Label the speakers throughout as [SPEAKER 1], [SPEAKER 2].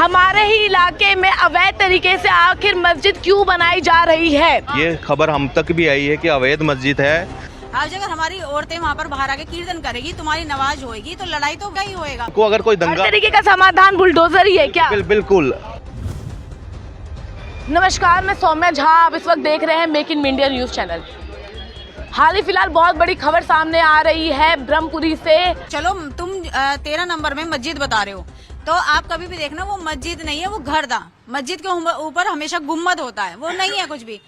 [SPEAKER 1] हमारे ही इलाके में अवैध तरीके से आखिर मस्जिद क्यों बनाई जा रही है?
[SPEAKER 2] ये खबर हम तक भी आई है कि अवैध मस्जिद है।
[SPEAKER 3] आज अगर हमारी औरतें वहाँ पर बाहर आके कीर्तन करेगी, तुम्हारी नमाज होएगी, तो लड़ाई तो क्या ही होएगा।
[SPEAKER 2] को अगर कोई
[SPEAKER 1] हर
[SPEAKER 2] दंगा
[SPEAKER 1] तरीके का समाधान बुलडोजर ही है क्या?
[SPEAKER 2] बिल्कुल।
[SPEAKER 1] नमस्कार, मैं सौम्या झा। आप इस वक्त देख रहे हैं make in India news channel. हाल ही फिलहाल बहुत बड़ी खबर सामने आ रही है ब्रह्मपुरी से।
[SPEAKER 3] चलो तुम 13 नंबर में मस्जिद बता रहे हो, तो आप कभी भी देखना वो मस्जिद नहीं है, वो घर था। मस्जिद के ऊपर हमेशा गुम्मद होता है, वो नहीं है कुछ भी।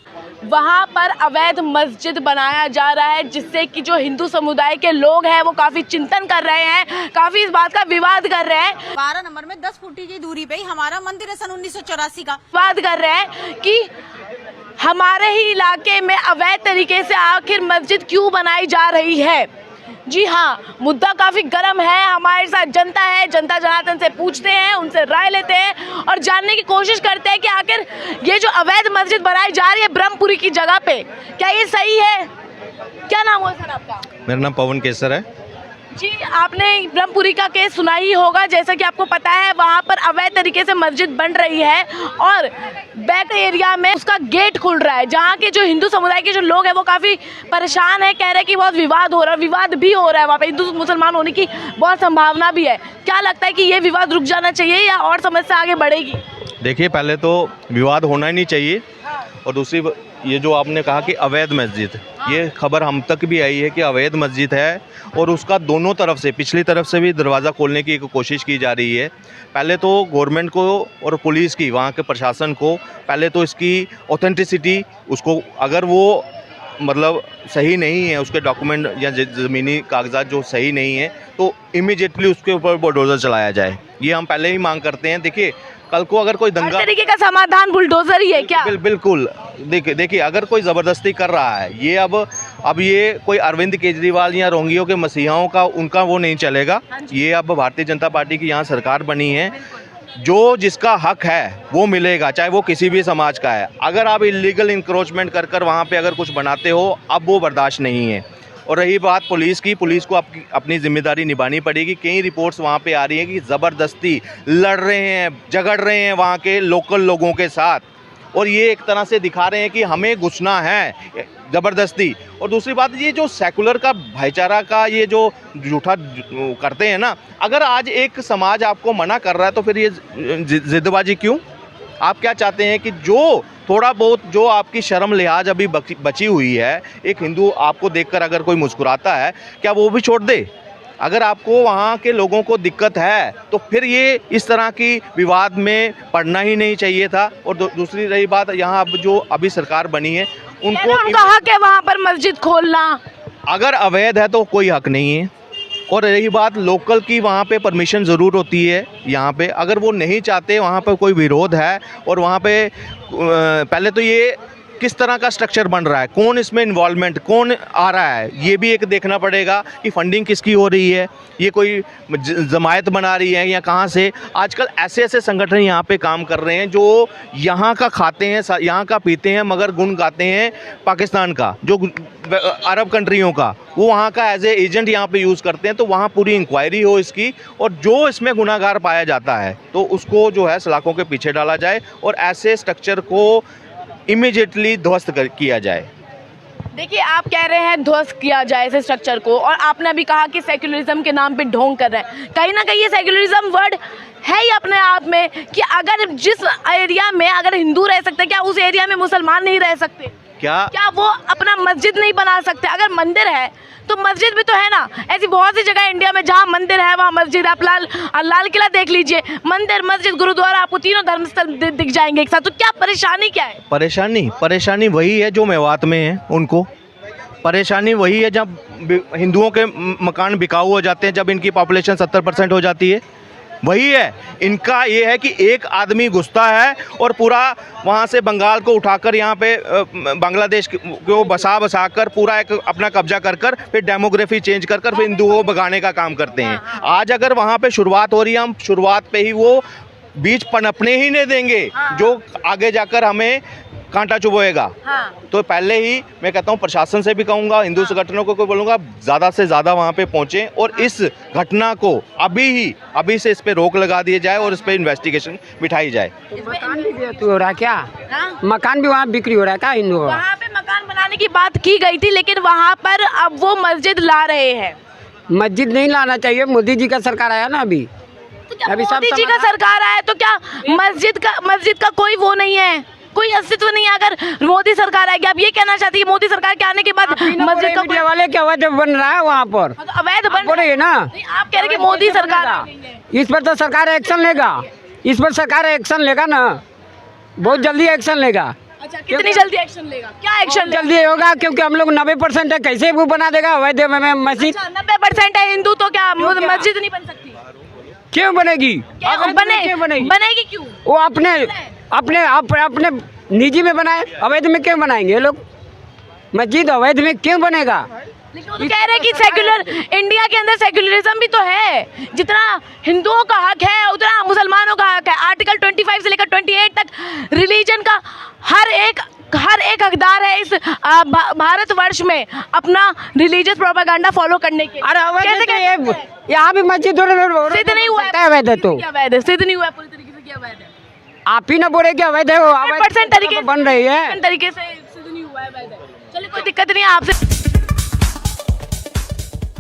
[SPEAKER 1] वहाँ पर अवैध मस्जिद बनाया जा रहा है, जिससे कि जो हिंदू समुदाय के लोग हैं वो काफी चिंतन कर रहे हैं, काफी इस बात का विवाद कर रहे हैं।
[SPEAKER 3] 12 नंबर में 10 फुट की दूरी पे ही हमारा मंदिर है, सन 1984 का।
[SPEAKER 1] विवाद कर रहे हैं कि हमारे ही इलाके में अवैध तरीके से आखिर मस्जिद क्यों बनाई जा रही है। जी हाँ, मुद्दा काफी गर्म है। हमारे साथ जनता है, जनता जनार्दन से पूछते हैं, उनसे राय लेते हैं और जानने की कोशिश करते हैं कि आखिर ये जो अवैध मस्जिद बनाई जा रही है ब्रह्मपुरी की जगह पे, क्या ये सही है? क्या नाम है सर आपका?
[SPEAKER 2] मेरा नाम पवन केसर है।
[SPEAKER 1] जी, आपने ब्रह्मपुरी का केस सुना ही होगा। जैसा कि आपको पता है, वहाँ पर अवैध तरीके से मस्जिद बन रही है और बैक एरिया में उसका गेट खुल रहा है, जहाँ के जो हिंदू समुदाय के जो लोग हैं वो काफ़ी परेशान है, कह रहे हैं कि बहुत विवाद हो रहा है, विवाद भी हो रहा है। वहाँ पे हिंदू मुसलमान होने की बहुत संभावना भी है। क्या लगता है कि ये विवाद रुक जाना चाहिए या और समस्या आगे बढ़ेगी?
[SPEAKER 2] देखिए, पहले तो विवाद होना ही नहीं चाहिए, और दूसरी ये जो आपने कहा कि अवैध मस्जिद, ये खबर हम तक भी आई है कि अवैध मस्जिद है और उसका दोनों तरफ से, पिछली तरफ से भी दरवाज़ा खोलने की एक कोशिश की जा रही है। पहले तो गवर्नमेंट को और पुलिस की, वहाँ के प्रशासन को पहले तो इसकी ऑथेंटिसिटी, उसको अगर वो मतलब सही नहीं है, उसके डॉक्यूमेंट या ज़मीनी कागजात जो सही नहीं है, तो इमीडिएटली उसके ऊपर बुलडोज़र चलाया जाए। ये हम पहले ही मांग करते हैं। देखिए, कल को अगर कोई दंगा,
[SPEAKER 1] हर तरीके का समाधान बुलडोजर ही है क्या?
[SPEAKER 2] बिल्कुल। देखिए, अगर कोई ज़बरदस्ती कर रहा है, ये अब ये कोई अरविंद केजरीवाल या रोंगियों के मसीहाओं का उनका वो नहीं चलेगा। ये अब भारतीय जनता पार्टी की यहाँ सरकार बनी है, जो जिसका हक है वो मिलेगा, चाहे वो किसी भी समाज का है। अगर आप इलीगल इंक्रोचमेंट कर वहाँ पे अगर कुछ बनाते हो, अब वो बर्दाश्त नहीं है। और रही बात पुलिस की, पुलिस को अपनी जिम्मेदारी निभानी पड़ेगी। कई रिपोर्ट्स वहाँ पे आ रही हैं कि ज़बरदस्ती लड़ रहे हैं, झगड़ रहे हैं वहाँ के लोकल लोगों के साथ, और ये एक तरह से दिखा रहे हैं कि हमें घुसना है ज़बरदस्ती। और दूसरी बात, ये जो सेकुलर का भाईचारा का ये जो झूठा करते हैं ना, अगर आज एक समाज आपको मना कर रहा है तो फिर ये जिद्दबाजी क्यों? आप क्या चाहते हैं कि जो थोड़ा बहुत जो आपकी शर्म लिहाज अभी बची हुई है, एक हिंदू आपको देखकर अगर कोई मुस्कुराता है, क्या वो भी छोड़ दे? अगर आपको वहाँ के लोगों को दिक्कत है तो फिर ये इस तरह की विवाद में पड़ना ही नहीं चाहिए था। और दूसरी रही बात, यहाँ अब जो अभी सरकार बनी है,
[SPEAKER 1] उनका हक है वहाँ पर मस्जिद खोलना।
[SPEAKER 2] अगर अवैध है तो कोई हक नहीं है। और रही बात लोकल की, वहाँ पे परमिशन ज़रूर होती है। यहाँ पे अगर वो नहीं चाहते, वहाँ पे कोई विरोध है, और वहाँ पे पहले तो ये किस तरह का स्ट्रक्चर बन रहा है, कौन इसमें इन्वॉल्वमेंट, कौन आ रहा है, ये भी एक देखना पड़ेगा कि फंडिंग किसकी हो रही है, ये कोई जमायत बना रही है या कहाँ से। आजकल ऐसे ऐसे संगठन यहाँ पे काम कर रहे हैं जो यहाँ का खाते हैं, यहाँ का पीते हैं, मगर गुण गाते हैं पाकिस्तान का, जो अरब कंट्रियों का, वो वहाँ का एज ए एजेंट यहाँ पे यूज़ करते हैं। तो वहाँ पूरी इंक्वायरी हो इसकी, और जो इसमें गुनाहगार पाया जाता है तो उसको जो है सलाखों के पीछे डाला जाए और ऐसे स्ट्रक्चर को इमीडिएटली ध्वस्त किया जाए।
[SPEAKER 1] देखिए, आप कह रहे हैं ध्वस्त किया जाए इस स्ट्रक्चर को, और आपने अभी कहा कि सेक्युलरिज्म के नाम पे ढोंग कर रहे हैं। कहीं ना कहीं ये सेक्युलरिज्म वर्ड है ही अपने आप में, कि अगर जिस एरिया में अगर हिंदू रह सकते, क्या उस एरिया में मुसलमान नहीं रह सकते? क्या वो अपना मस्जिद नहीं बना सकते? अगर मंदिर है तो मस्जिद भी तो है ना। ऐसी बहुत सी जगह इंडिया में जहाँ मंदिर है वहाँ मस्जिद। आप लाल किला देख लीजिए, मंदिर, मस्जिद, गुरुद्वारा, आपको तीनों धर्मस्थल दिख जाएंगे एक साथ। तो क्या परेशानी क्या है?
[SPEAKER 2] परेशानी वही है जो मेवात में है। उनको परेशानी वही है जब हिंदुओं के मकान बिकाऊ हो जाते हैं, जब इनकी पॉपुलेशन 70% हो जाती है, वही है इनका। ये है कि एक आदमी घुसता है और पूरा वहाँ से बंगाल को उठाकर यहाँ पे बांग्लादेश को बसा कर पूरा एक अपना कब्जा कर फिर डेमोग्राफी चेंज कर फिर हिंदुओं को भगाने का काम करते हैं। आज अगर वहाँ पे शुरुआत हो रही है, हम शुरुआत पे ही वो बीज पनपने ही नहीं देंगे, जो आगे जाकर हमें कांटा चुभोएगा।
[SPEAKER 1] हाँ।
[SPEAKER 2] तो पहले ही मैं कहता हूँ प्रशासन से भी कहूँगा, हिंदू संगठनों को बोलूँगा ज़्यादा से ज़्यादा वहाँ पे पहुँचें और इस घटना को अभी से इस पे रोक लगा दिए जाए और इस पे इन्वेस्टिगेशन बिठाई जाए।
[SPEAKER 4] मकान भी बेचू हो रहा है क्या?
[SPEAKER 1] हाँ?
[SPEAKER 4] मकान भी वहाँ बिक्री हो रहा है क्या हिंदुओं का?
[SPEAKER 1] वहाँ पे मकान बनाने की बात की गई थी, लेकिन वहाँ पर अब वो मस्जिद ला रहे हैं।
[SPEAKER 4] मस्जिद नहीं लाना चाहिए, मोदी जी का सरकार आया ना अभी।
[SPEAKER 1] तो क्या
[SPEAKER 4] अभी सब
[SPEAKER 1] मोदी जी का
[SPEAKER 4] समाधान-
[SPEAKER 1] सरकार आया तो क्या मस्जिद का कोई वो नहीं है, कोई अस्तित्व नहीं है? अगर मोदी सरकार आएगी, आप ये कहना चाहती है मोदी सरकार के आने के बाद मस्जिद का
[SPEAKER 4] मीडिया वाले क्या अवैध बन रहा है वहाँ पर?
[SPEAKER 1] तो अवैध बन
[SPEAKER 4] बोल रही है ना,
[SPEAKER 1] नहीं, आप कह रहे हैं कि मोदी सरकार आ गई है।
[SPEAKER 4] इस पर तो सरकार एक्शन लेगा, इस पर सरकार एक्शन लेगा ना, बहुत जल्दी एक्शन लेगा।
[SPEAKER 1] अच्छा, कितनी जल्दी एक्शन लेगा? क्या एक्शन लेगा?
[SPEAKER 4] जल्दी होगा क्योंकि हम लोग 90% है, कैसे वो बना देगा अवैध में मस्जिद?
[SPEAKER 1] 90% है हिंदू, तो क्या मस्जिद नहीं बन सकती?
[SPEAKER 4] क्यों बनेगी?
[SPEAKER 1] क्या
[SPEAKER 4] अवैध में
[SPEAKER 1] बने
[SPEAKER 4] क्यों बनेगी?
[SPEAKER 1] बनेगी क्यों?
[SPEAKER 4] वो अपने अपने अपने निजी में बनाए, अवैध में क्यों बनाएंगे ये लोग? मस्जिद अवैध में क्यों बनेगा?
[SPEAKER 1] लेकिन वो तो कह रहे हैं कि सेक्युलर इंडिया के अंदर सेक्युलरिज्म भी तो है, जितना हिंदुओं का हक है उतना मुसलमानों का हक है। आर्टिकल 25 से लेकर 28 तक रिलीजन का हर एक हकदार है इस भारतवर्ष में अपना रिलीजियस प्रोपेगेंडा फॉलो करने के।
[SPEAKER 4] अरे अवैध
[SPEAKER 1] कैसे
[SPEAKER 4] तो
[SPEAKER 1] कह सकते हैं?
[SPEAKER 4] यहाँ भी मस्जिद
[SPEAKER 1] सिद्ध नहीं हुआ है
[SPEAKER 4] अवैध है तो
[SPEAKER 1] क्या अवैध है? सिद्ध नहीं हुआ है पूरी तरीके से क्या अवैध है? आप
[SPEAKER 4] ही ना बोले कि अवैध है, वो अवैध
[SPEAKER 1] 100% तरीके
[SPEAKER 4] बन रही है।
[SPEAKER 1] तरीके से सिद्ध नहीं हुआ है अवैध है। चलिए, कोई दिक्कत नहीं है आपसे।